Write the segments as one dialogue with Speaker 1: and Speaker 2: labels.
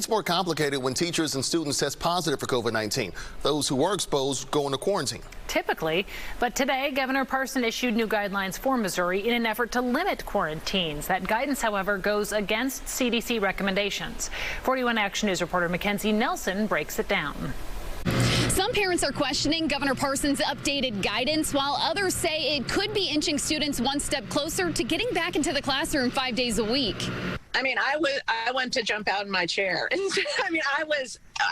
Speaker 1: gets more complicated when teachers and students test positive for COVID-19. Those who were exposed go into quarantine.
Speaker 2: Typically, but today Governor Parson issued new guidelines for Missouri in an effort to limit quarantines. That guidance, however, goes against CDC recommendations. 41 Action News reporter Mackenzie Nelson breaks it down.
Speaker 3: Some parents are questioning Governor Parson's updated guidance, while others say it could be inching students one step closer to getting back into the classroom 5 days a week.
Speaker 4: I mean, I went to jump out in my chair. I mean,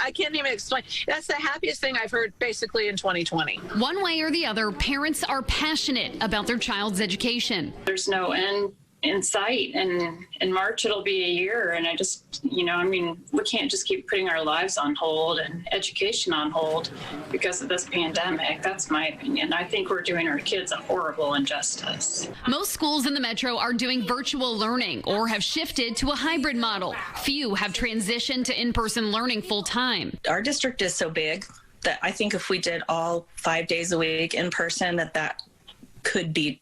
Speaker 4: I can't even explain. That's the happiest thing I've heard basically in 2020.
Speaker 3: One way or the other, parents are passionate about their child's education.
Speaker 5: There's no end in sight, and in March it'll be a year, and I just, I mean, we can't just keep putting our lives on hold and education on hold because of this pandemic. That's my opinion. I think we're doing our kids a horrible injustice.
Speaker 3: Most schools in the metro are doing virtual learning or have shifted to a hybrid model. Few have transitioned to in-person learning full-time.
Speaker 6: Our district is so big that I think if we did all 5 days a week in person, that could be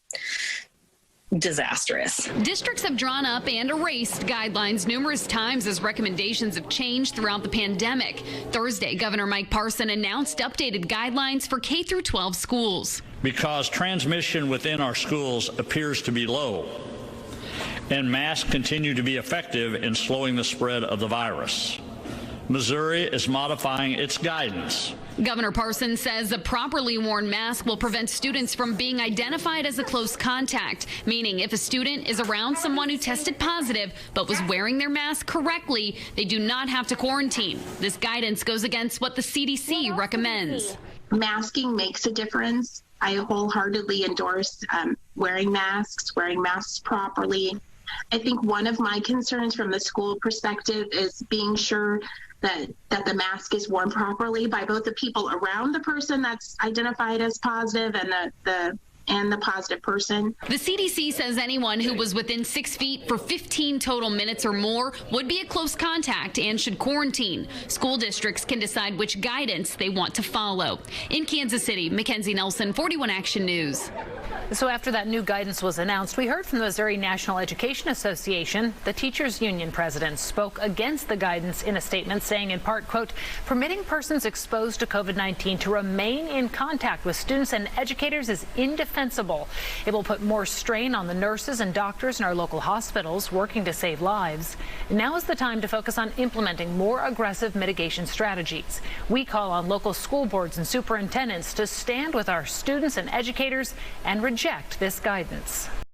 Speaker 6: disastrous.
Speaker 3: Districts have drawn up and erased guidelines numerous times as recommendations have changed throughout the pandemic. Thursday, Governor Mike Parson announced updated guidelines for K-12 schools.
Speaker 7: Because transmission within our schools appears to be low, and masks continue to be effective in slowing the spread of the virus, Missouri is modifying its guidance.
Speaker 3: Governor Parson says a properly worn mask will prevent students from being identified as a close contact, meaning if a student is around someone who tested positive but was wearing their mask correctly, they do not have to quarantine. This guidance goes against what the CDC recommends.
Speaker 8: Masking makes a difference. I wholeheartedly endorse wearing masks properly. I think one of my concerns from the school perspective is being sure that the mask is worn properly by both the people around the person that's identified as positive and the positive person.
Speaker 3: The CDC says anyone who was within 6 feet for 15 total minutes or more would be a close contact and should quarantine. School districts can decide which guidance they want to follow. In Kansas City, Mackenzie Nelson, 41 Action News.
Speaker 2: So after that new guidance was announced, we heard from the Missouri National Education Association. The teachers union president spoke against the guidance in a statement, saying in part, quote, permitting persons exposed to COVID-19 to remain in contact with students and educators is indefensible. It will put more strain on the nurses and doctors in our local hospitals working to save lives. Now is the time to focus on implementing more aggressive mitigation strategies. We call on local school boards and superintendents to stand with our students and educators and reject this guidance.